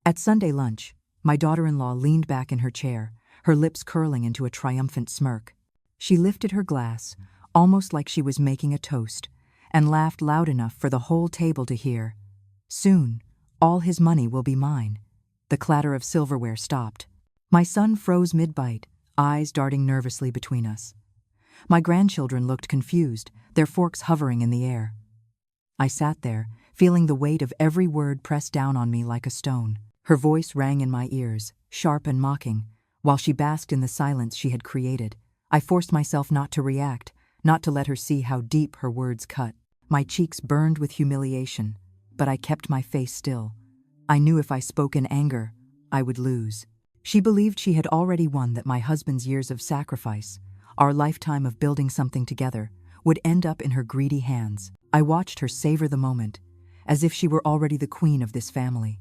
At Sunday lunch, my daughter-in-law leaned back in her chair, her lips curling into a triumphant smirk. She lifted her glass, almost like she was making a toast, and laughed loud enough for the whole table to hear. Soon, all his money will be mine. The clatter of silverware stopped. My son froze mid-bite, eyes darting nervously between us. My grandchildren looked confused, their forks hovering in the air. I sat there, feeling the weight of every word pressed down on me like a stone. Her voice rang in my ears, sharp and mocking, while she basked in the silence she had created. I forced myself not to react, not to let her see how deep her words cut. My cheeks burned with humiliation, but I kept my face still. I knew if I spoke in anger, I would lose. She believed she had already won, that my husband's years of sacrifice, our lifetime of building something together, would end up in her greedy hands. I watched her savor the moment, as if she were already the queen of this family.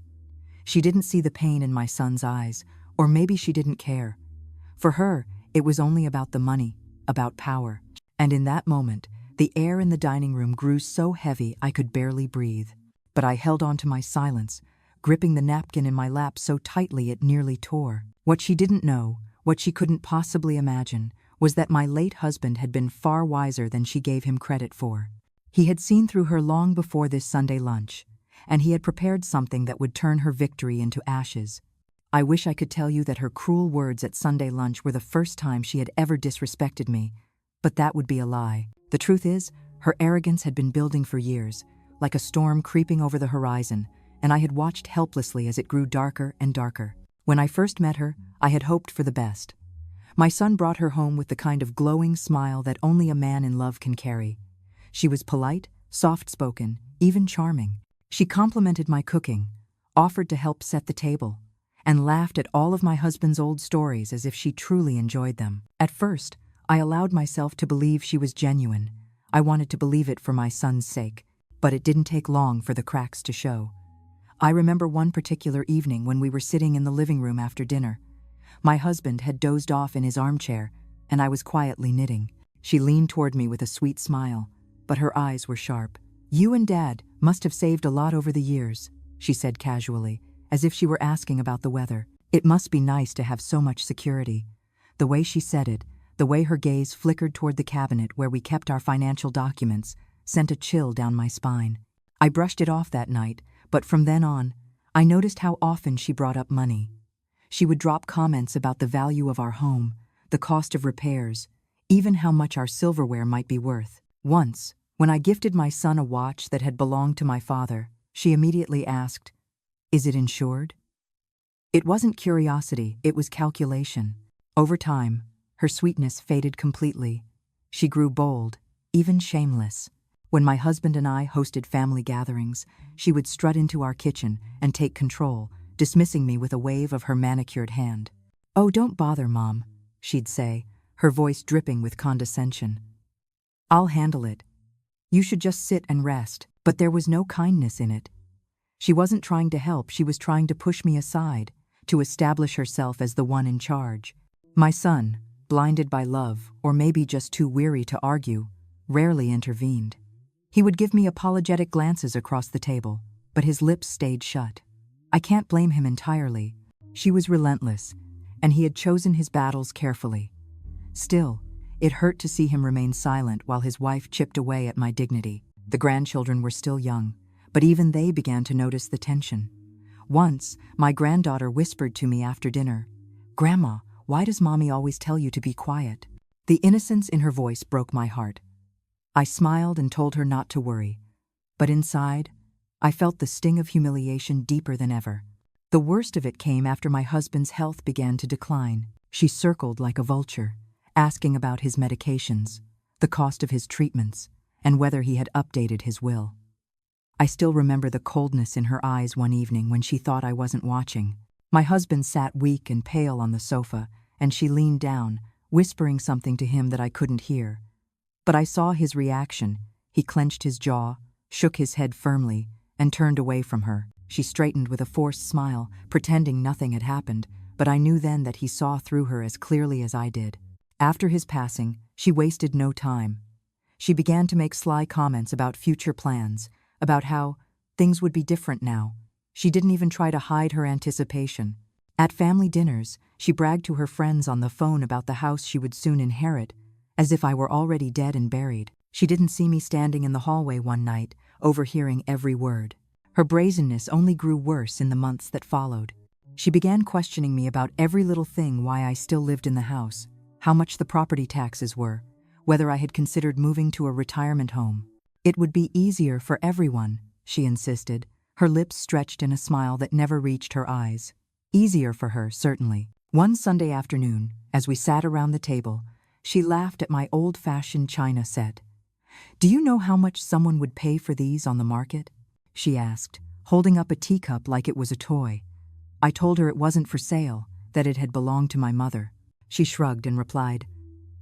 She didn't see the pain in my son's eyes, or maybe she didn't care. For her, it was only about the money, about power. And in that moment, the air in the dining room grew so heavy I could barely breathe. But I held on to my silence, gripping the napkin in my lap so tightly it nearly tore. What she didn't know, what she couldn't possibly imagine, was that my late husband had been far wiser than she gave him credit for. He had seen through her long before this Sunday lunch, and he had prepared something that would turn her victory into ashes. I wish I could tell you that her cruel words at Sunday lunch were the first time she had ever disrespected me, but that would be a lie. The truth is, her arrogance had been building for years, like a storm creeping over the horizon, and I had watched helplessly as it grew darker and darker. When I first met her, I had hoped for the best. My son brought her home with the kind of glowing smile that only a man in love can carry. She was polite, soft-spoken, even charming. She complimented my cooking, offered to help set the table, and laughed at all of my husband's old stories as if she truly enjoyed them. At first, I allowed myself to believe she was genuine. I wanted to believe it for my son's sake, but it didn't take long for the cracks to show. I remember one particular evening when we were sitting in the living room after dinner. My husband had dozed off in his armchair, and I was quietly knitting. She leaned toward me with a sweet smile, but her eyes were sharp. "You and Dad must have saved a lot over the years," she said casually, as if she were asking about the weather. "It must be nice to have so much security." The way she said it, the way her gaze flickered toward the cabinet where we kept our financial documents, sent a chill down my spine. I brushed it off that night, but from then on, I noticed how often she brought up money. She would drop comments about the value of our home, the cost of repairs, even how much our silverware might be worth. Once, when I gifted my son a watch that had belonged to my father, she immediately asked, "Is it insured?" It wasn't curiosity, it was calculation. Over time, her sweetness faded completely. She grew bold, even shameless. When my husband and I hosted family gatherings, she would strut into our kitchen and take control, dismissing me with a wave of her manicured hand. "Oh, don't bother, Mom," she'd say, her voice dripping with condescension. "I'll handle it. You should just sit and rest." But there was no kindness in it. She wasn't trying to help, she was trying to push me aside, to establish herself as the one in charge. My son, blinded by love, or maybe just too weary to argue, rarely intervened. He would give me apologetic glances across the table, but his lips stayed shut. I can't blame him entirely. She was relentless, and he had chosen his battles carefully. Still, it hurt to see him remain silent while his wife chipped away at my dignity. The grandchildren were still young, but even they began to notice the tension. Once, my granddaughter whispered to me after dinner, "Grandma, why does Mommy always tell you to be quiet?" The innocence in her voice broke my heart. I smiled and told her not to worry, but inside, I felt the sting of humiliation deeper than ever. The worst of it came after my husband's health began to decline. She circled like a vulture, asking about his medications, the cost of his treatments, and whether he had updated his will. I still remember the coldness in her eyes one evening when she thought I wasn't watching. My husband sat weak and pale on the sofa, and she leaned down, whispering something to him that I couldn't hear. But I saw his reaction. He clenched his jaw, shook his head firmly, and turned away from her. She straightened with a forced smile, pretending nothing had happened, but I knew then that he saw through her as clearly as I did. After his passing, she wasted no time. She began to make sly comments about future plans, about how things would be different now. She didn't even try to hide her anticipation. At family dinners, she bragged to her friends on the phone about the house she would soon inherit, as if I were already dead and buried. She didn't see me standing in the hallway one night, overhearing every word. Her brazenness only grew worse in the months that followed. She began questioning me about every little thing: why I still lived in the house, how much the property taxes were, whether I had considered moving to a retirement home. It would be easier for everyone, she insisted, her lips stretched in a smile that never reached her eyes. Easier for her, certainly. One Sunday afternoon, as we sat around the table, she laughed at my old-fashioned china set. "Do you know how much someone would pay for these on the market?" she asked, holding up a teacup like it was a toy. I told her it wasn't for sale, that it had belonged to my mother. She shrugged and replied,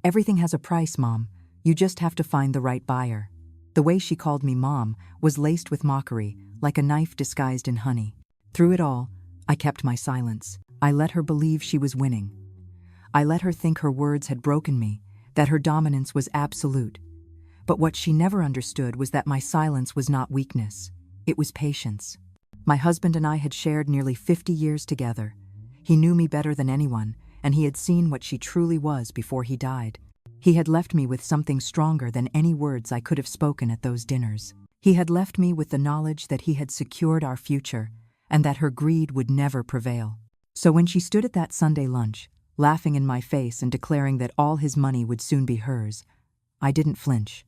"Everything has a price, Mom. You just have to find the right buyer." The way she called me Mom was laced with mockery, like a knife disguised in honey. Through it all, I kept my silence. I let her believe she was winning. I let her think her words had broken me, that her dominance was absolute. But what she never understood was that my silence was not weakness. It was patience. My husband and I had shared nearly 50 years together. He knew me better than anyone, and he had seen what she truly was before he died. He had left me with something stronger than any words I could have spoken at those dinners. He had left me with the knowledge that he had secured our future, and that her greed would never prevail. So when she stood at that Sunday lunch, laughing in my face and declaring that all his money would soon be hers, I didn't flinch.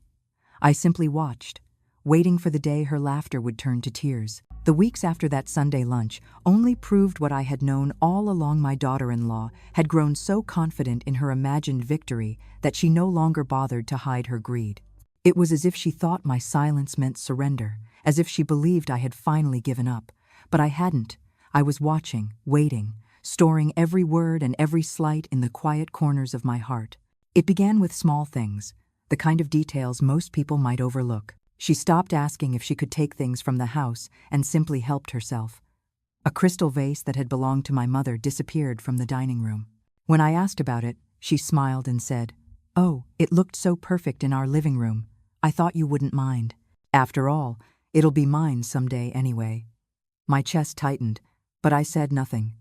I simply watched, waiting for the day her laughter would turn to tears. The weeks after that Sunday lunch only proved what I had known all along. My daughter-in-law had grown so confident in her imagined victory that she no longer bothered to hide her greed. It was as if she thought my silence meant surrender, as if she believed I had finally given up. But I hadn't. I was watching, waiting, storing every word and every slight in the quiet corners of my heart. It began with small things, the kind of details most people might overlook. She stopped asking if she could take things from the house and simply helped herself. A crystal vase that had belonged to my mother disappeared from the dining room. When I asked about it, she smiled and said, "Oh, it looked so perfect in our living room. I thought you wouldn't mind. After all, it'll be mine someday anyway." My chest tightened, but I said nothing.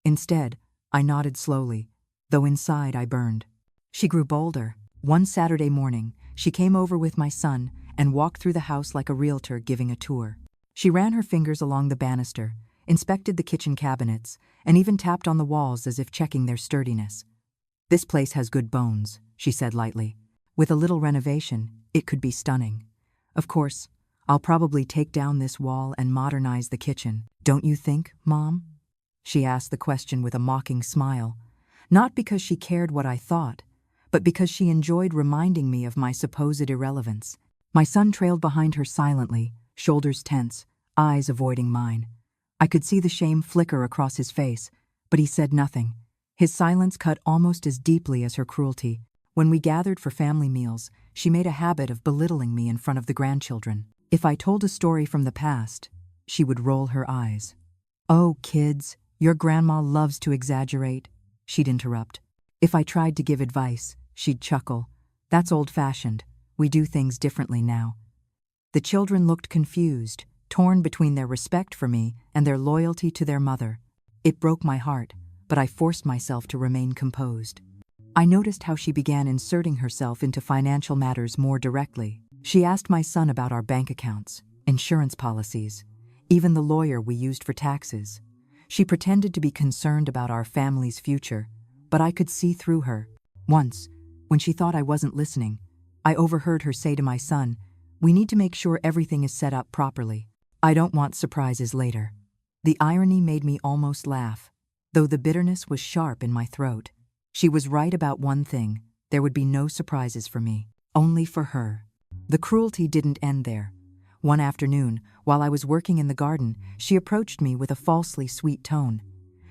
Instead, I nodded slowly, though inside I burned. She grew bolder. One Saturday morning, she came over with my son and walked through the house like a realtor giving a tour. She ran her fingers along the banister, inspected the kitchen cabinets, and even tapped on the walls as if checking their sturdiness. "This place has good bones," she said lightly. "With a little renovation, it could be stunning. Of course, I'll probably take down this wall and modernize the kitchen. Don't you think, Mom?" She asked the question with a mocking smile, not because she cared what I thought, but because she enjoyed reminding me of my supposed irrelevance. My son trailed behind her silently, shoulders tense, eyes avoiding mine. I could see the shame flicker across his face, but he said nothing. His silence cut almost as deeply as her cruelty. When we gathered for family meals, she made a habit of belittling me in front of the grandchildren. If I told a story from the past, she would roll her eyes. "Oh, kids, your grandma loves to exaggerate," she'd interrupt. If I tried to give advice, she'd chuckle. "That's old-fashioned. We do things differently now." The children looked confused, torn between their respect for me and their loyalty to their mother. It broke my heart, but I forced myself to remain composed. I noticed how she began inserting herself into financial matters more directly. She asked my son about our bank accounts, insurance policies, even the lawyer we used for taxes. She pretended to be concerned about our family's future, but I could see through her. Once, when she thought I wasn't listening, I overheard her say to my son, "We need to make sure everything is set up properly. I don't want surprises later." The irony made me almost laugh, though the bitterness was sharp in my throat. She was right about one thing: there would be no surprises for me, only for her. The cruelty didn't end there. One afternoon, while I was working in the garden, she approached me with a falsely sweet tone.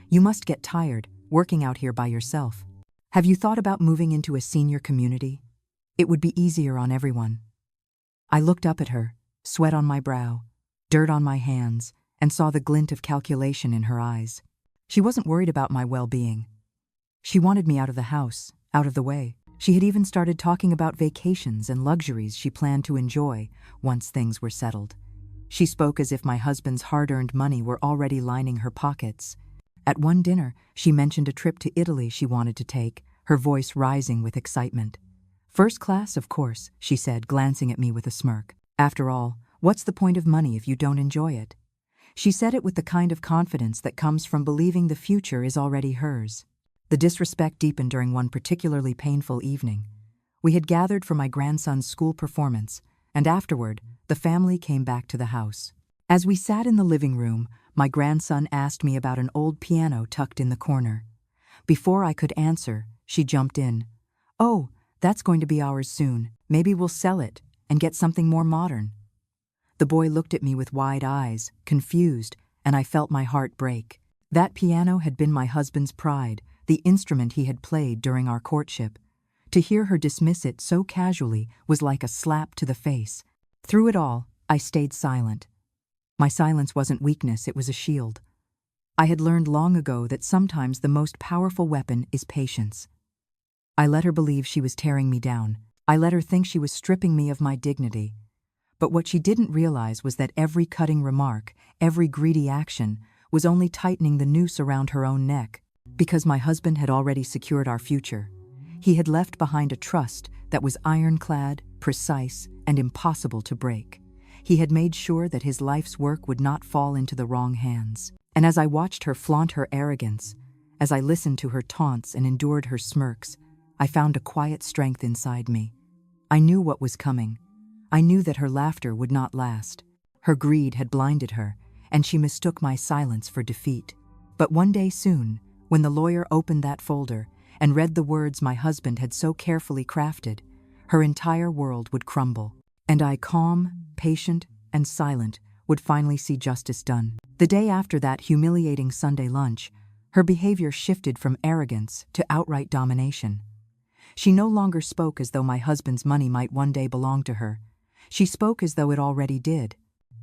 "You must get tired, working out here by yourself. Have you thought about moving into a senior community? It would be easier on everyone." I looked up at her, sweat on my brow, dirt on my hands, and saw the glint of calculation in her eyes. She wasn't worried about my well-being. She wanted me out of the house, out of the way. She had even started talking about vacations and luxuries she planned to enjoy once things were settled. She spoke as if my husband's hard-earned money were already lining her pockets. At one dinner, she mentioned a trip to Italy she wanted to take, her voice rising with excitement. "First class, of course," she said, glancing at me with a smirk. "After all, what's the point of money if you don't enjoy it?" She said it with the kind of confidence that comes from believing the future is already hers. The disrespect deepened during one particularly painful evening. We had gathered for my grandson's school performance, and afterward, the family came back to the house. As we sat in the living room, my grandson asked me about an old piano tucked in the corner. Before I could answer, she jumped in. "Oh, that's going to be ours soon. Maybe we'll sell it and get something more modern." The boy looked at me with wide eyes, confused, and I felt my heart break. That piano had been my husband's pride, the instrument he had played during our courtship. To hear her dismiss it so casually was like a slap to the face. Through it all, I stayed silent. My silence wasn't weakness, it was a shield. I had learned long ago that sometimes the most powerful weapon is patience. I let her believe she was tearing me down. I let her think she was stripping me of my dignity. But what she didn't realize was that every cutting remark, every greedy action, was only tightening the noose around her own neck. Because my husband had already secured our future. He had left behind a trust that was ironclad, precise, and impossible to break. He had made sure that his life's work would not fall into the wrong hands. And as I watched her flaunt her arrogance, as I listened to her taunts and endured her smirks, I found a quiet strength inside me. I knew what was coming. I knew that her laughter would not last. Her greed had blinded her, and she mistook my silence for defeat. But one day soon, when the lawyer opened that folder and read the words my husband had so carefully crafted, her entire world would crumble. And I, calm, patient, and silent, would finally see justice done. The day after that humiliating Sunday lunch, her behavior shifted from arrogance to outright domination. She no longer spoke as though my husband's money might one day belong to her. She spoke as though it already did.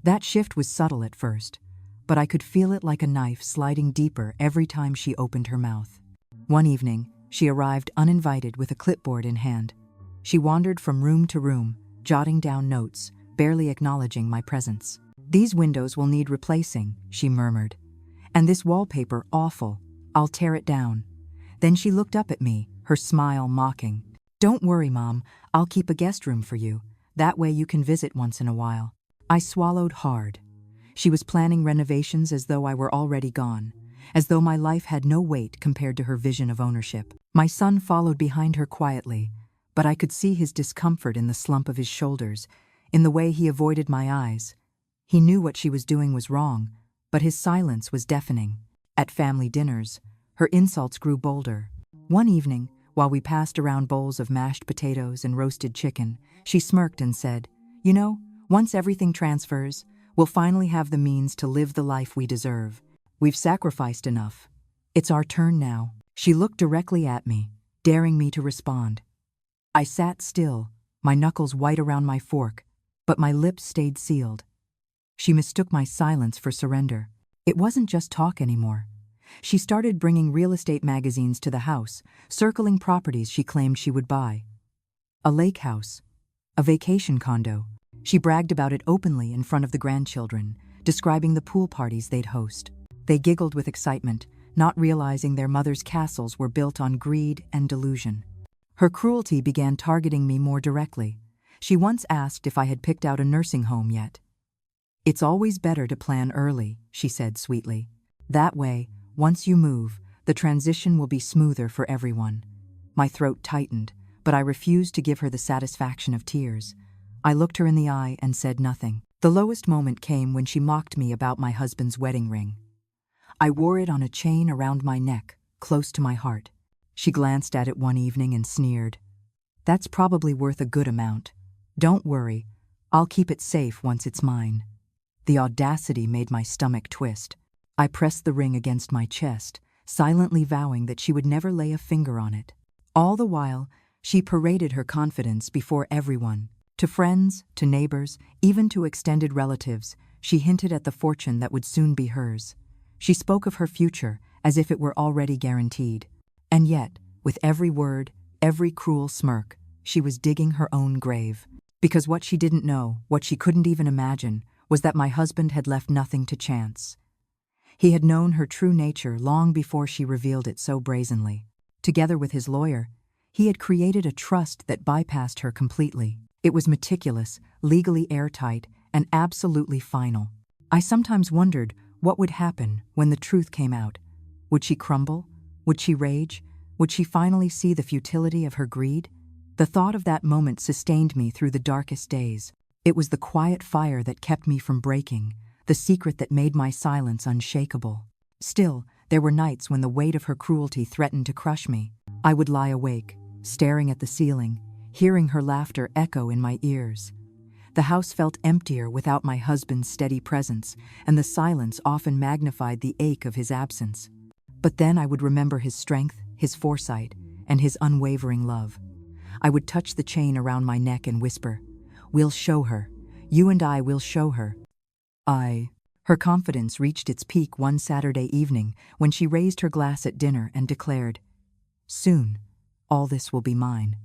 That shift was subtle at first, but I could feel it like a knife sliding deeper every time she opened her mouth. One evening, she arrived uninvited with a clipboard in hand. She wandered from room to room, jotting down notes, barely acknowledging my presence. "These windows will need replacing," she murmured. "And this wallpaper awful. I'll tear it down." Then she looked up at me, her smile mocking. "Don't worry, Mom. I'll keep a guest room for you. That way you can visit once in a while." I swallowed hard. She was planning renovations as though I were already gone, as though my life had no weight compared to her vision of ownership. My son followed behind her quietly, but I could see his discomfort in the slump of his shoulders, in the way he avoided my eyes. He knew what she was doing was wrong, but his silence was deafening. At family dinners, her insults grew bolder. One evening, while we passed around bowls of mashed potatoes and roasted chicken, she smirked and said, "You know, once everything transfers, we'll finally have the means to live the life we deserve. We've sacrificed enough. It's our turn now." She looked directly at me, daring me to respond. I sat still, my knuckles white around my fork, but my lips stayed sealed. She mistook my silence for surrender. It wasn't just talk anymore. She started bringing real estate magazines to the house, circling properties she claimed she would buy. A lake house, a vacation condo. She bragged about it openly in front of the grandchildren, describing the pool parties they'd host. They giggled with excitement, not realizing their mother's castles were built on greed and delusion. Her cruelty began targeting me more directly. She once asked if I had picked out a nursing home yet. "It's always better to plan early," she said sweetly. "That way, once you move, the transition will be smoother for everyone." My throat tightened, but I refused to give her the satisfaction of tears. I looked her in the eye and said nothing. The lowest moment came when she mocked me about my husband's wedding ring. I wore it on a chain around my neck, close to my heart. She glanced at it one evening and sneered. "That's probably worth a good amount. Don't worry, I'll keep it safe once it's mine." The audacity made my stomach twist. I pressed the ring against my chest, silently vowing that she would never lay a finger on it. All the while, she paraded her confidence before everyone. To friends, to neighbors, even to extended relatives, she hinted at the fortune that would soon be hers. She spoke of her future as if it were already guaranteed. And yet, with every word, every cruel smirk, she was digging her own grave. Because what she didn't know, what she couldn't even imagine, was that my husband had left nothing to chance. He had known her true nature long before she revealed it so brazenly. Together with his lawyer, he had created a trust that bypassed her completely. It was meticulous, legally airtight, and absolutely final. I sometimes wondered what would happen when the truth came out. Would she crumble? Would she rage? Would she finally see the futility of her greed? The thought of that moment sustained me through the darkest days. It was the quiet fire that kept me from breaking, the secret that made my silence unshakable. Still, there were nights when the weight of her cruelty threatened to crush me. I would lie awake, staring at the ceiling, hearing her laughter echo in my ears. The house felt emptier without my husband's steady presence, and the silence often magnified the ache of his absence. But then I would remember his strength, his foresight, and his unwavering love. I would touch the chain around my neck and whisper, "We'll show her. You and I will show her." Her confidence reached its peak one Saturday evening when she raised her glass at dinner and declared, "Soon, all this will be mine."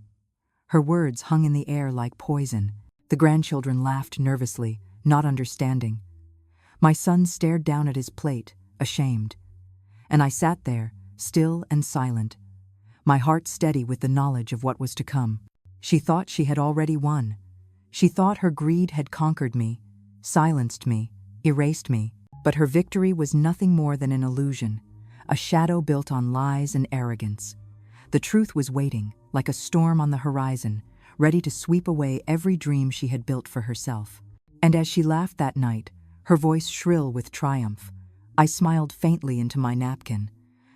Her words hung in the air like poison. The grandchildren laughed nervously, not understanding. My son stared down at his plate, ashamed. And I sat there, still and silent, my heart steady with the knowledge of what was to come. She thought she had already won. She thought her greed had conquered me, silenced me, erased me. But her victory was nothing more than an illusion, a shadow built on lies and arrogance. The truth was waiting, like a storm on the horizon, ready to sweep away every dream she had built for herself. And as she laughed that night, her voice shrill with triumph, I smiled faintly into my napkin.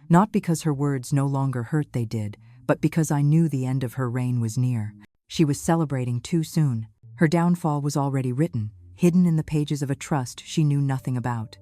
Not because her words no longer hurt, they did, but because I knew the end of her reign was near. She was celebrating too soon. Her downfall was already written, hidden in the pages of a trust she knew nothing about.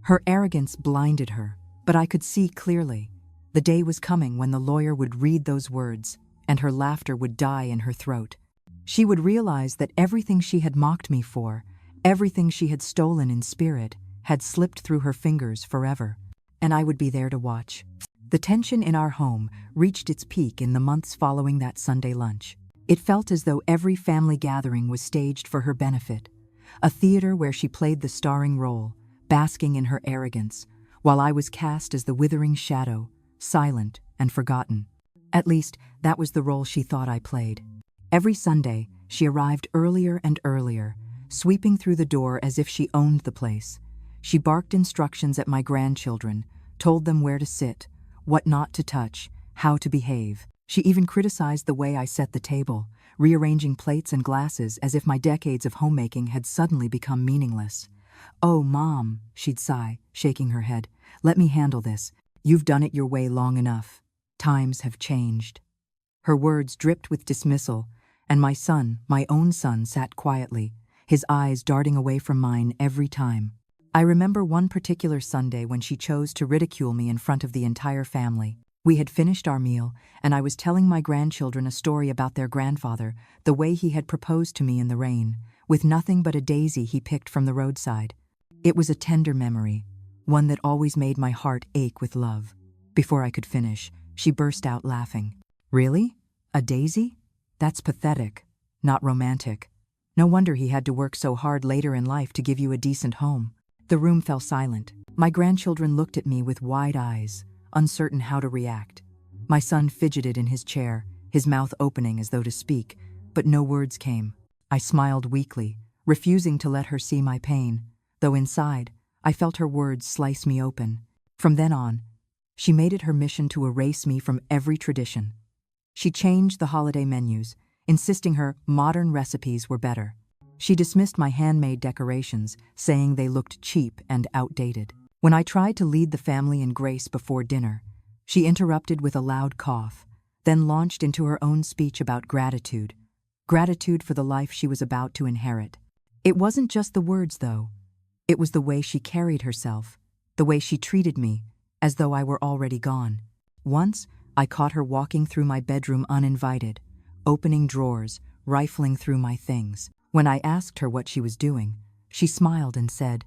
Her arrogance blinded her, but I could see clearly. The day was coming when the lawyer would read those words, and her laughter would die in her throat. She would realize that everything she had mocked me for, everything she had stolen in spirit, had slipped through her fingers forever, and I would be there to watch. The tension in our home reached its peak in the months following that Sunday lunch. It felt as though every family gathering was staged for her benefit, a theater where she played the starring role, basking in her arrogance, while I was cast as the withering shadow, silent and forgotten. At least, that was the role she thought I played. Every Sunday, she arrived earlier and earlier, sweeping through the door as if she owned the place. She barked instructions at my grandchildren, told them where to sit, what not to touch, how to behave. She even criticized the way I set the table, rearranging plates and glasses as if my decades of homemaking had suddenly become meaningless. "Oh, Mom," she'd sigh, shaking her head, "let me handle this. You've done it your way long enough. Times have changed." Her words dripped with dismissal, and my son, my own son, sat quietly, his eyes darting away from mine every time. I remember one particular Sunday when she chose to ridicule me in front of the entire family. We had finished our meal, and I was telling my grandchildren a story about their grandfather, the way he had proposed to me in the rain, with nothing but a daisy he picked from the roadside. It was a tender memory, one that always made my heart ache with love. Before I could finish, she burst out laughing. "Really? A daisy? That's pathetic, not romantic. No wonder he had to work so hard later in life to give you a decent home." The room fell silent. My grandchildren looked at me with wide eyes, uncertain how to react. My son fidgeted in his chair, his mouth opening as though to speak, but no words came. I smiled weakly, refusing to let her see my pain, though inside, I felt her words slice me open. From then on, she made it her mission to erase me from every tradition. She changed the holiday menus, insisting her modern recipes were better. She dismissed my handmade decorations, saying they looked cheap and outdated. When I tried to lead the family in grace before dinner, she interrupted with a loud cough, then launched into her own speech about gratitude for the life she was about to inherit. It wasn't just the words, though. It was the way she carried herself, the way she treated me, as though I were already gone. Once, I caught her walking through my bedroom uninvited, opening drawers, rifling through my things. When I asked her what she was doing, she smiled and said,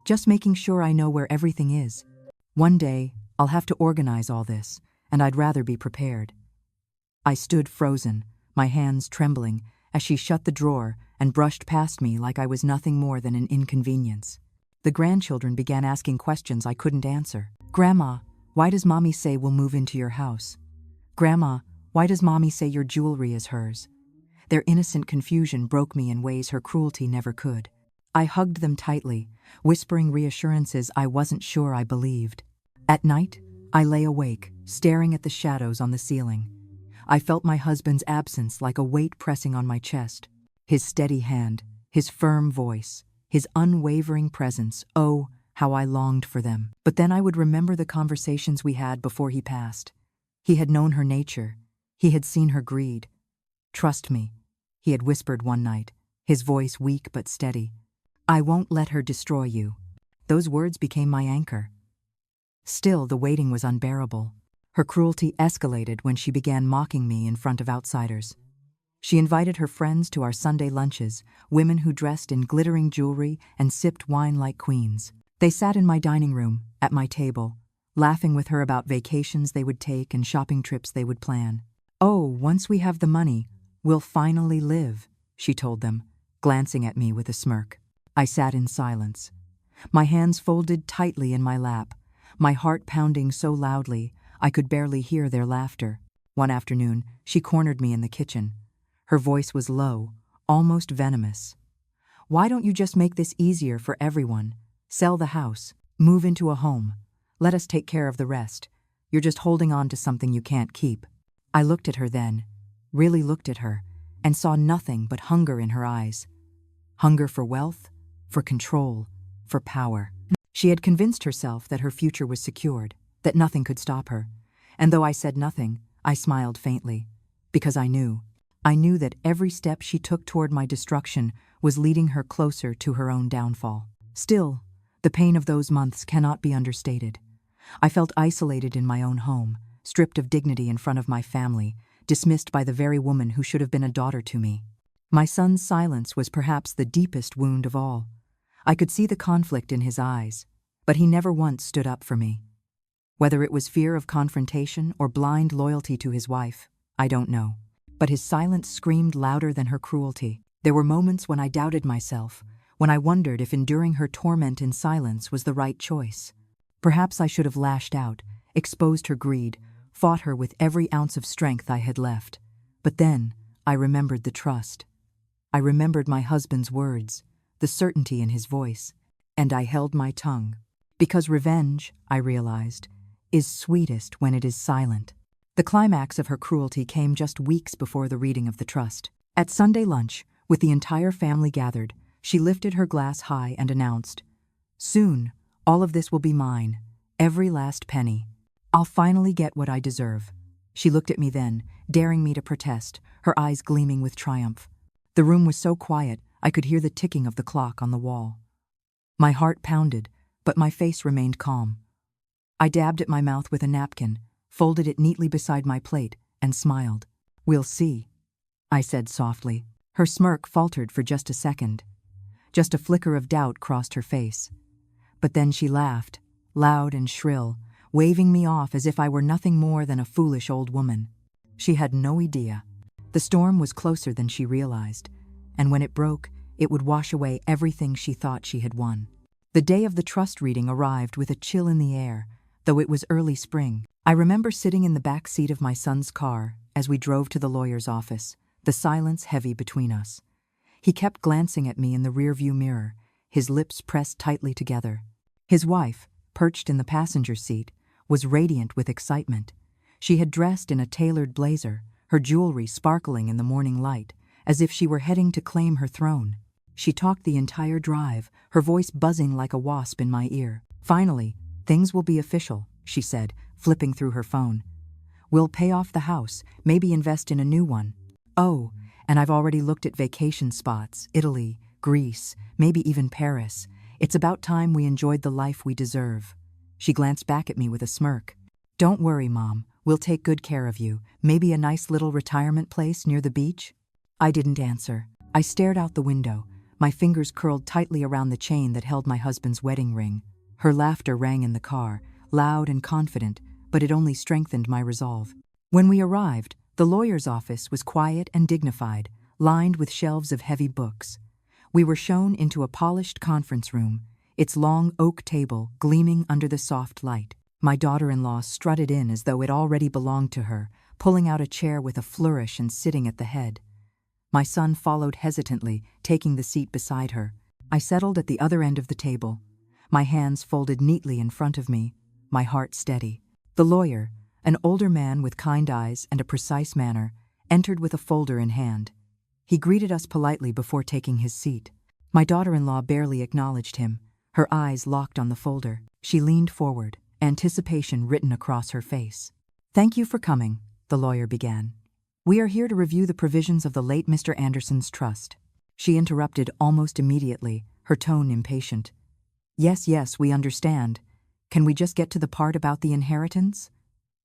"Just making sure I know where everything is. One day, I'll have to organize all this, and I'd rather be prepared." I stood frozen, my hands trembling, as she shut the drawer and brushed past me like I was nothing more than an inconvenience. The grandchildren began asking questions I couldn't answer. "Grandma, why does Mommy say we'll move into your house? Grandma, why does Mommy say your jewelry is hers?" Their innocent confusion broke me in ways her cruelty never could. I hugged them tightly, whispering reassurances I wasn't sure I believed. At night, I lay awake, staring at the shadows on the ceiling. I felt my husband's absence like a weight pressing on my chest. His steady hand, his firm voice, his unwavering presence, oh, how I longed for them. But then I would remember the conversations we had before he passed. He had known her nature. He had seen her greed. "Trust me," he had whispered one night, his voice weak but steady. "I won't let her destroy you." Those words became my anchor. Still, the waiting was unbearable. Her cruelty escalated when she began mocking me in front of outsiders. She invited her friends to our Sunday lunches, women who dressed in glittering jewelry and sipped wine like queens. They sat in my dining room, at my table, laughing with her about vacations they would take and shopping trips they would plan. "Oh, once we have the money, we'll finally live," she told them, glancing at me with a smirk. I sat in silence, my hands folded tightly in my lap, my heart pounding so loudly I could barely hear their laughter. One afternoon, she cornered me in the kitchen. Her voice was low, almost venomous. "Why don't you just make this easier for everyone? Sell the house, move into a home. Let us take care of the rest. You're just holding on to something you can't keep." I looked at her then, really looked at her, and saw nothing but hunger in her eyes. Hunger for wealth, for control, for power. She had convinced herself that her future was secured, that nothing could stop her. And though I said nothing, I smiled faintly, because I knew that every step she took toward my destruction was leading her closer to her own downfall. Still, the pain of those months cannot be understated. I felt isolated in my own home, stripped of dignity in front of my family, dismissed by the very woman who should have been a daughter to me. My son's silence was perhaps the deepest wound of all. I could see the conflict in his eyes, but he never once stood up for me. Whether it was fear of confrontation or blind loyalty to his wife, I don't know. But his silence screamed louder than her cruelty. There were moments when I doubted myself, when I wondered if enduring her torment in silence was the right choice. Perhaps I should have lashed out, exposed her greed, fought her with every ounce of strength I had left. But then, I remembered the trust. I remembered my husband's words, the certainty in his voice, and I held my tongue. Because revenge, I realized, is sweetest when it is silent. The climax of her cruelty came just weeks before the reading of the trust. At Sunday lunch, with the entire family gathered, she lifted her glass high and announced, "Soon, all of this will be mine, every last penny. I'll finally get what I deserve." She looked at me then, daring me to protest, her eyes gleaming with triumph. The room was so quiet, I could hear the ticking of the clock on the wall. My heart pounded, but my face remained calm. I dabbed at my mouth with a napkin, folded it neatly beside my plate, and smiled. "We'll see," I said softly. Her smirk faltered for just a second. Just a flicker of doubt crossed her face. But then she laughed, loud and shrill, waving me off as if I were nothing more than a foolish old woman. She had no idea. The storm was closer than she realized, and when it broke, it would wash away everything she thought she had won. The day of the trust reading arrived with a chill in the air, though it was early spring. I remember sitting in the back seat of my son's car as we drove to the lawyer's office, the silence heavy between us. He kept glancing at me in the rearview mirror, his lips pressed tightly together. His wife, perched in the passenger seat, was radiant with excitement. She had dressed in a tailored blazer, her jewelry sparkling in the morning light, as if she were heading to claim her throne. She talked the entire drive, her voice buzzing like a wasp in my ear. "Finally, things will be official," she said, flipping through her phone. "We'll pay off the house, maybe invest in a new one. Oh, and I've already looked at vacation spots, Italy, Greece, maybe even Paris. It's about time we enjoyed the life we deserve." She glanced back at me with a smirk. "Don't worry, Mom. We'll take good care of you. Maybe a nice little retirement place near the beach?" I didn't answer. I stared out the window, my fingers curled tightly around the chain that held my husband's wedding ring. Her laughter rang in the car, loud and confident, but it only strengthened my resolve. When we arrived, the lawyer's office was quiet and dignified, lined with shelves of heavy books. We were shown into a polished conference room, its long oak table gleaming under the soft light. My daughter-in-law strutted in as though it already belonged to her, pulling out a chair with a flourish and sitting at the head. My son followed hesitantly, taking the seat beside her. I settled at the other end of the table, my hands folded neatly in front of me, my heart steady. The lawyer, an older man with kind eyes and a precise manner, entered with a folder in hand. He greeted us politely before taking his seat. My daughter-in-law barely acknowledged him, her eyes locked on the folder. She leaned forward, anticipation written across her face. "Thank you for coming," the lawyer began. "We are here to review the provisions of the late Mr. Anderson's trust." She interrupted almost immediately, her tone impatient. Yes, we understand. Can we just get to the part about the inheritance?"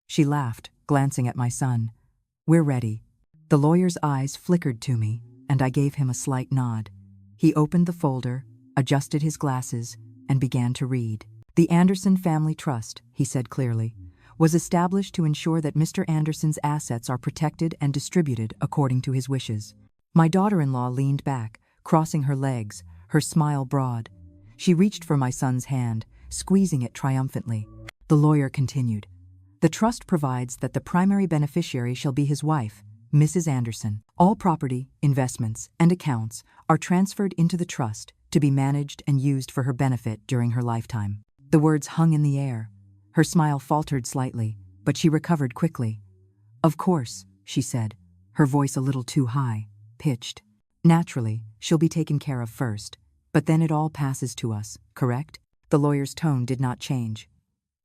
She laughed, glancing at my son. "We're ready." The lawyer's eyes flickered to me, and I gave him a slight nod. He opened the folder, adjusted his glasses, and began to read. "The Anderson Family Trust," he said clearly, "was established to ensure that Mr. Anderson's assets are protected and distributed according to his wishes." My daughter-in-law leaned back, crossing her legs, her smile broad. She reached for my son's hand, squeezing it triumphantly. The lawyer continued. "The trust provides that the primary beneficiary shall be his wife, Mrs. Anderson. All property, investments, and accounts are transferred into the trust to be managed and used for her benefit during her lifetime." The words hung in the air. Her smile faltered slightly, but she recovered quickly. "Of course," she said, her voice a little too high, pitched. "Naturally, she'll be taken care of first, but then it all passes to us, correct?" The lawyer's tone did not change.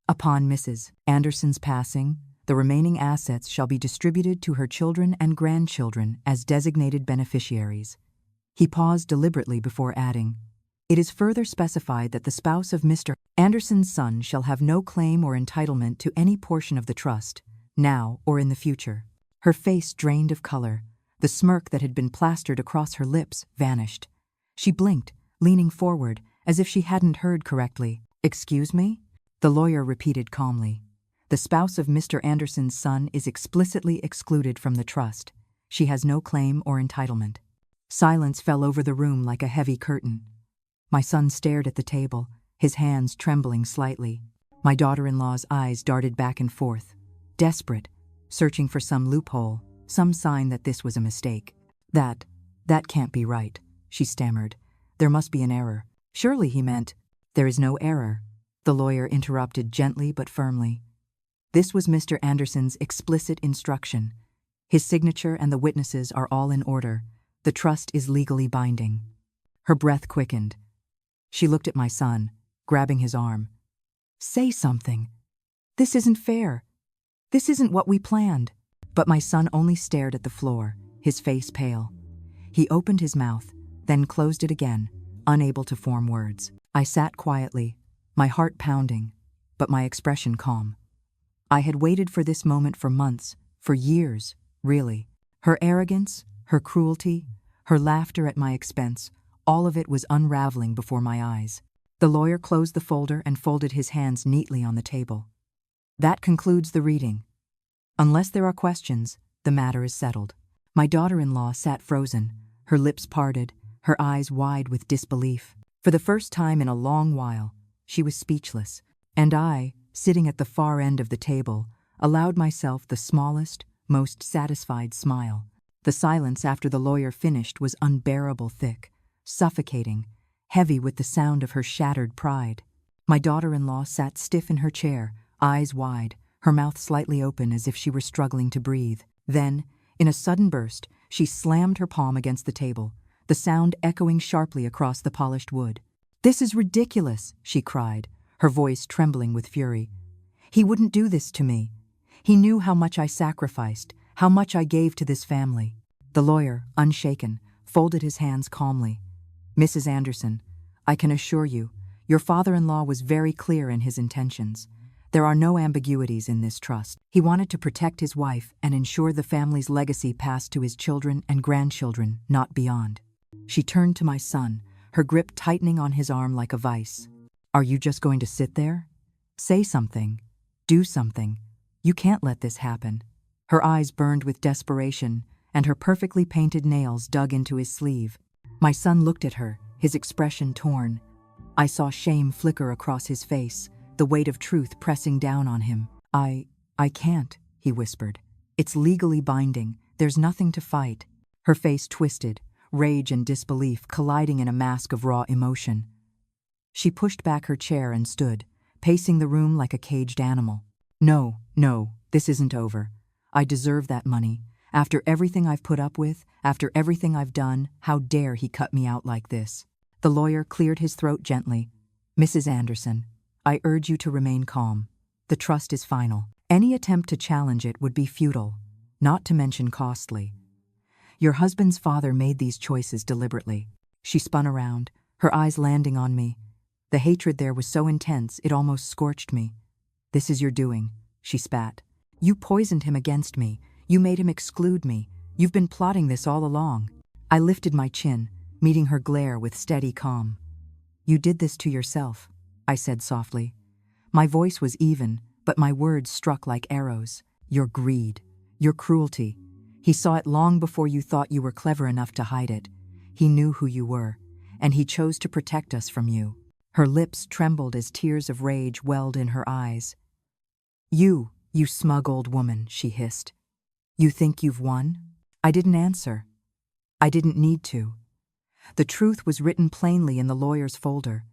"Upon Mrs. Anderson's passing, the remaining assets shall be distributed to her children and grandchildren as designated beneficiaries." He paused deliberately before adding, "It is further specified that the spouse of Mr. Anderson's son shall have no claim or entitlement to any portion of the trust, now or in the future." Her face drained of color. The smirk that had been plastered across her lips vanished. She blinked, leaning forward, as if she hadn't heard correctly. "Excuse me?" The lawyer repeated calmly. "The spouse of Mr. Anderson's son is explicitly excluded from the trust. She has no claim or entitlement." Silence fell over the room like a heavy curtain. My son stared at the table, his hands trembling slightly. My daughter-in-law's eyes darted back and forth, desperate, searching for some loophole, some sign that this was a mistake. That can't be right," she stammered. "There must be an error." "Surely," he meant. "There is no error," the lawyer interrupted gently but firmly. "This was Mr. Anderson's explicit instruction. His signature and the witnesses are all in order. The trust is legally binding." Her breath quickened. She looked at my son, grabbing his arm. "Say something. This isn't fair. This isn't what we planned." But my son only stared at the floor, his face pale. He opened his mouth, then closed it again, unable to form words. I sat quietly, my heart pounding, but my expression calm. I had waited for this moment for months, for years, really. Her arrogance, her cruelty, her laughter at my expense, all of it was unraveling before my eyes. The lawyer closed the folder and folded his hands neatly on the table. "That concludes the reading. Unless there are questions, the matter is settled." My daughter-in-law sat frozen, her lips parted, her eyes wide with disbelief. For the first time in a long while, she was speechless, and I, sitting at the far end of the table, allowed myself the smallest, most satisfied smile. The silence after the lawyer finished was unbearable thick, suffocating, heavy with the sound of her shattered pride. My daughter-in-law sat stiff in her chair, eyes wide, her mouth slightly open as if she were struggling to breathe. Then, in a sudden burst, she slammed her palm against the table, the sound echoing sharply across the polished wood. "This is ridiculous," she cried, her voice trembling with fury. "He wouldn't do this to me. He knew how much I sacrificed, how much I gave to this family." The lawyer, unshaken, folded his hands calmly. "Mrs. Anderson, I can assure you, your father-in-law was very clear in his intentions. There are no ambiguities in this trust. He wanted to protect his wife and ensure the family's legacy passed to his children and grandchildren, not beyond." She turned to my son, her grip tightening on his arm like a vice. "Are you just going to sit there? Say something. Do something. You can't let this happen." Her eyes burned with desperation, and her perfectly painted nails dug into his sleeve. My son looked at her, his expression torn. I saw shame flicker across his face, the weight of truth pressing down on him. I can't, he whispered. It's legally binding. There's nothing to fight. Her face twisted, rage and disbelief colliding in a mask of raw emotion. She pushed back her chair and stood, pacing the room like a caged animal. No, this isn't over. I deserve that money. After everything I've put up with, after everything I've done, how dare he cut me out like this? The lawyer cleared his throat gently. Mrs. Anderson, I urge you to remain calm. The trust is final. Any attempt to challenge it would be futile, not to mention costly. Your husband's father made these choices deliberately. She spun around, her eyes landing on me. The hatred there was so intense it almost scorched me. This is your doing, she spat. You poisoned him against me. You made him exclude me. You've been plotting this all along. I lifted my chin, meeting her glare with steady calm. You did this to yourself, I said softly. My voice was even, but my words struck like arrows. Your greed, your cruelty. He saw it long before you thought you were clever enough to hide it. He knew who you were, and he chose to protect us from you. Her lips trembled as tears of rage welled in her eyes. You smug old woman, she hissed. You think you've won? I didn't answer. I didn't need to. The truth was written plainly in the lawyer's folder,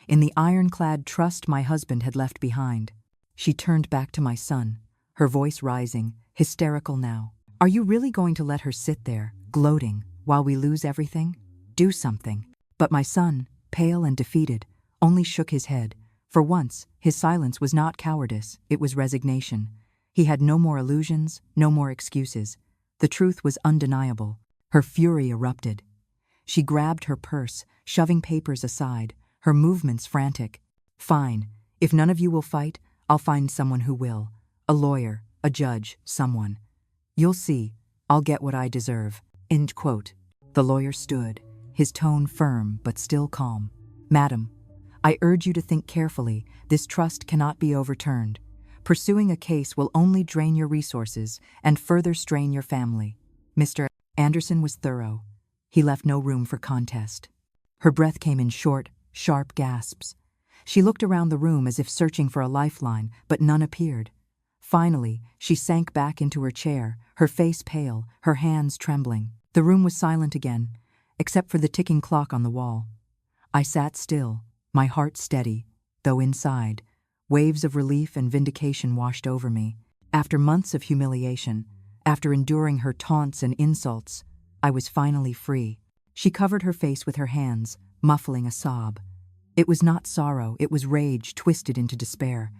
in the ironclad trust my husband had left behind. She turned back to my son, her voice rising, hysterical now. Are you really going to let her sit there, gloating, while we lose everything? Do something. But my son, pale and defeated, only shook his head. For once, his silence was not cowardice, it was resignation. He had no more illusions, no more excuses. The truth was undeniable. Her fury erupted. She grabbed her purse, shoving papers aside, her movements frantic. Fine, if none of you will fight, I'll find someone who will. A lawyer, a judge, someone. You'll see, I'll get what I deserve. End quote. The lawyer stood, his tone firm but still calm. Madam, I urge you to think carefully. This trust cannot be overturned. Pursuing a case will only drain your resources and further strain your family. Mr. Anderson was thorough. He left no room for contest. Her breath came in short, sharp gasps. She looked around the room as if searching for a lifeline, but none appeared. Finally, she sank back into her chair, her face pale, her hands trembling. The room was silent again, except for the ticking clock on the wall. I sat still, my heart steady, though inside, waves of relief and vindication washed over me. After months of humiliation, after enduring her taunts and insults, I was finally free. She covered her face with her hands, muffling a sob. It was not sorrow, it was rage twisted into despair.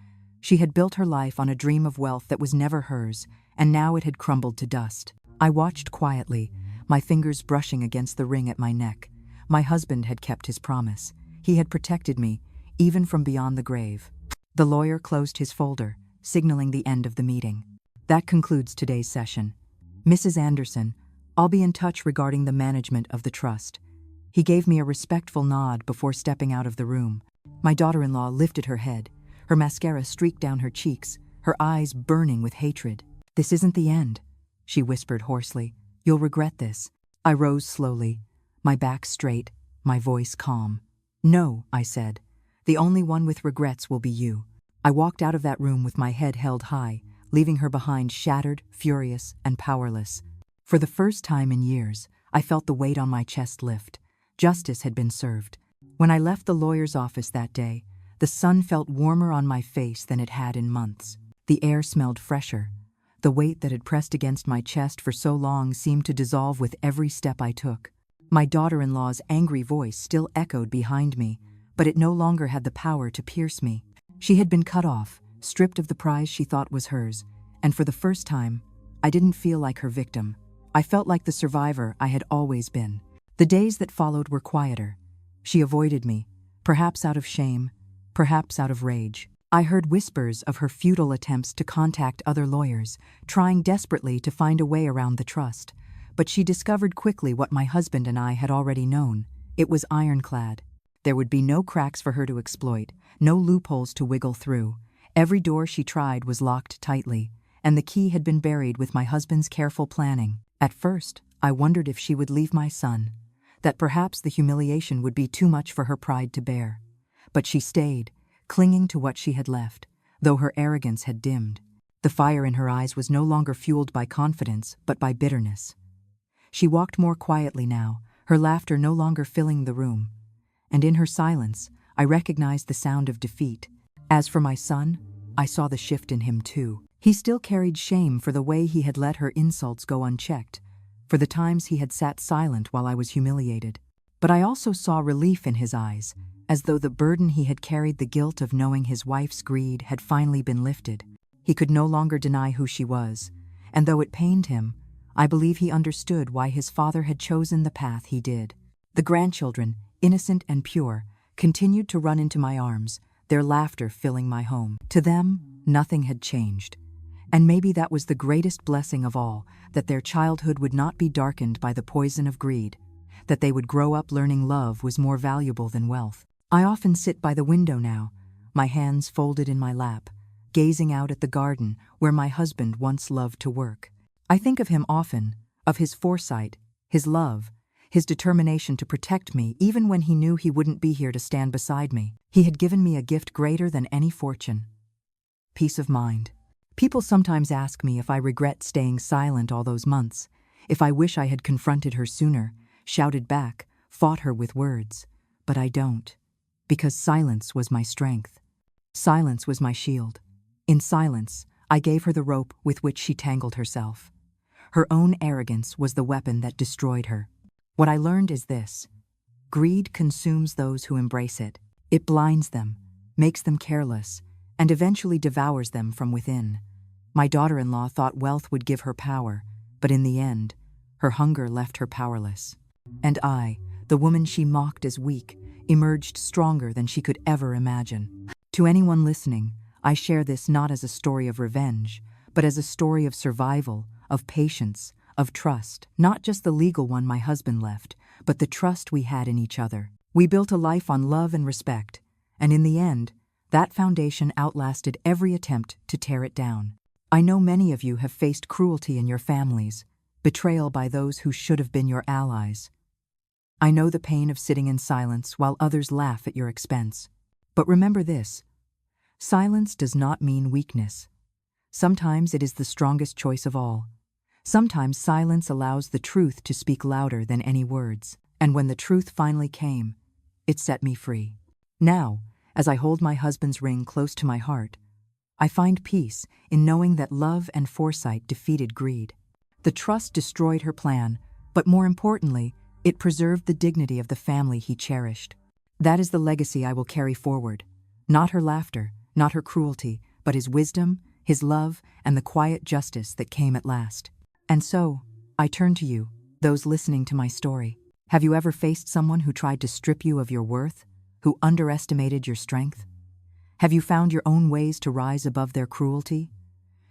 She had built her life on a dream of wealth that was never hers, and now it had crumbled to dust. I watched quietly, my fingers brushing against the ring at my neck. My husband had kept his promise. He had protected me, even from beyond the grave. The lawyer closed his folder, signaling the end of the meeting. That concludes today's session. Mrs. Anderson, I'll be in touch regarding the management of the trust. He gave me a respectful nod before stepping out of the room. My daughter-in-law lifted her head. Her mascara streaked down her cheeks, her eyes burning with hatred. This isn't the end, she whispered hoarsely. You'll regret this. I rose slowly, my back straight, my voice calm. No, I said. The only one with regrets will be you. I walked out of that room with my head held high, leaving her behind shattered, furious, and powerless. For the first time in years, I felt the weight on my chest lift. Justice had been served. When I left the lawyer's office that day, the sun felt warmer on my face than it had in months. The air smelled fresher. The weight that had pressed against my chest for so long seemed to dissolve with every step I took. My daughter-in-law's angry voice still echoed behind me, but it no longer had the power to pierce me. She had been cut off, stripped of the prize she thought was hers, and for the first time, I didn't feel like her victim. I felt like the survivor I had always been. The days that followed were quieter. She avoided me, perhaps out of shame, perhaps out of rage. I heard whispers of her futile attempts to contact other lawyers, trying desperately to find a way around the trust. But she discovered quickly what my husband and I had already known. It was ironclad. There would be no cracks for her to exploit, no loopholes to wiggle through. Every door she tried was locked tightly, and the key had been buried with my husband's careful planning. At first, I wondered if she would leave my son, that perhaps the humiliation would be too much for her pride to bear. But she stayed, clinging to what she had left, though her arrogance had dimmed. The fire in her eyes was no longer fueled by confidence, but by bitterness. She walked more quietly now, her laughter no longer filling the room. And in her silence, I recognized the sound of defeat. As for my son, I saw the shift in him too. He still carried shame for the way he had let her insults go unchecked, for the times he had sat silent while I was humiliated. But I also saw relief in his eyes, as though the burden he had carried, the guilt of knowing his wife's greed, had finally been lifted. He could no longer deny who she was, and though it pained him, I believe he understood why his father had chosen the path he did. The grandchildren, innocent and pure, continued to run into my arms, their laughter filling my home. To them, nothing had changed. And maybe that was the greatest blessing of all, that their childhood would not be darkened by the poison of greed, that they would grow up learning love was more valuable than wealth. I often sit by the window now, my hands folded in my lap, gazing out at the garden where my husband once loved to work. I think of him often, of his foresight, his love, his determination to protect me even when he knew he wouldn't be here to stand beside me. He had given me a gift greater than any fortune: peace of mind. People sometimes ask me if I regret staying silent all those months, if I wish I had confronted her sooner, shouted back, fought her with words. But I don't, because silence was my strength. Silence was my shield. In silence, I gave her the rope with which she tangled herself. Her own arrogance was the weapon that destroyed her. What I learned is this: greed consumes those who embrace it. It blinds them, makes them careless, and eventually devours them from within. My daughter-in-law thought wealth would give her power, but in the end, her hunger left her powerless. And I, the woman she mocked as weak, emerged stronger than she could ever imagine. To anyone listening, I share this not as a story of revenge, but as a story of survival, of patience, of trust. Not just the legal one my husband left, but the trust we had in each other. We built a life on love and respect, and in the end, that foundation outlasted every attempt to tear it down. I know many of you have faced cruelty in your families, betrayal by those who should have been your allies. I know the pain of sitting in silence while others laugh at your expense. But remember this: silence does not mean weakness. Sometimes it is the strongest choice of all. Sometimes silence allows the truth to speak louder than any words. And when the truth finally came, it set me free. Now, as I hold my husband's ring close to my heart, I find peace in knowing that love and foresight defeated greed. The trust destroyed her plan, but more importantly, it preserved the dignity of the family he cherished. That is the legacy I will carry forward. Not her laughter, not her cruelty, but his wisdom, his love, and the quiet justice that came at last. And so, I turn to you, those listening to my story. Have you ever faced someone who tried to strip you of your worth, who underestimated your strength? Have you found your own ways to rise above their cruelty?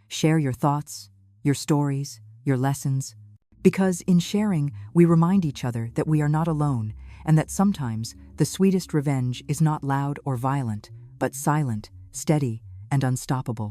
Share your thoughts, your stories, your lessons. Because in sharing, we remind each other that we are not alone, and that sometimes the sweetest revenge is not loud or violent, but silent, steady, and unstoppable.